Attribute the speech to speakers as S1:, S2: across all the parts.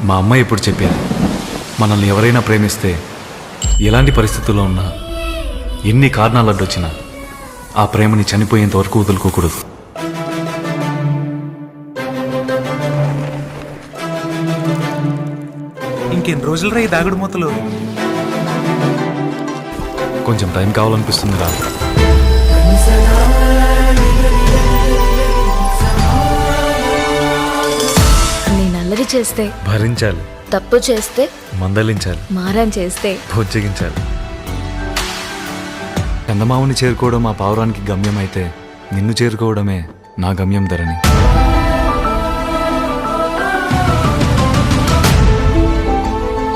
S1: మా అమ్మ ఎప్పుడు చెప్పేది, మనల్ని ఎవరైనా ప్రేమిస్తే ఎలాంటి పరిస్థితుల్లో ఉన్నా, ఎన్ని కారణాలు అడ్డొచ్చినా ఆ ప్రేమని చనిపోయేంత వరకు వదులుకోకూడదు.
S2: ఇంకెన్ని రోజులు రా ఈ దాగుడు మూతలు?
S1: కొంచెం టైం కావాలనిపిస్తుంది రా.
S3: నేను అల్లరి చేస్తే
S1: భరించాలి,
S3: తప్పు చేస్తే
S1: మందలించాలి,
S3: మారం చేస్తే
S1: బొజ్జగించాలి. చందమామని చేరుకోవడం ఆ పావురానికి గమ్యం అయితే, నిన్ను చేరుకోవడమే నా గమ్యం ధరణి.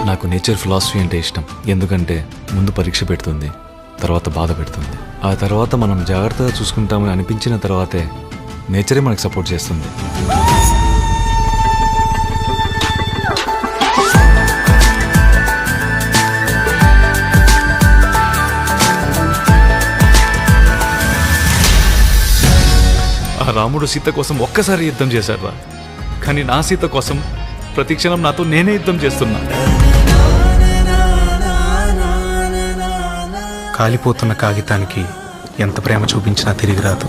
S1: నాకు నేచర్ ఫిలాసఫీ అంటే ఇష్టం. ఎందుకంటే ముందు పరీక్ష పెడుతుంది, తర్వాత బాధ పెడుతుంది. ఆ తర్వాత మనం జాగ్రత్తగా చూసుకుంటామని అనిపించిన తర్వాతే నేచరే మనకు సపోర్ట్ చేస్తుంది. ఆ రాముడు సీత కోసం ఒక్కసారి యుద్ధం చేశారా, కానీ నా సీత కోసం ప్రతి క్షణం నాతో నేనే యుద్ధం చేస్తున్నా.
S2: కాలిపోతున్న కాగితానికి ఎంత ప్రేమ చూపించినా తిరిగి రాదు.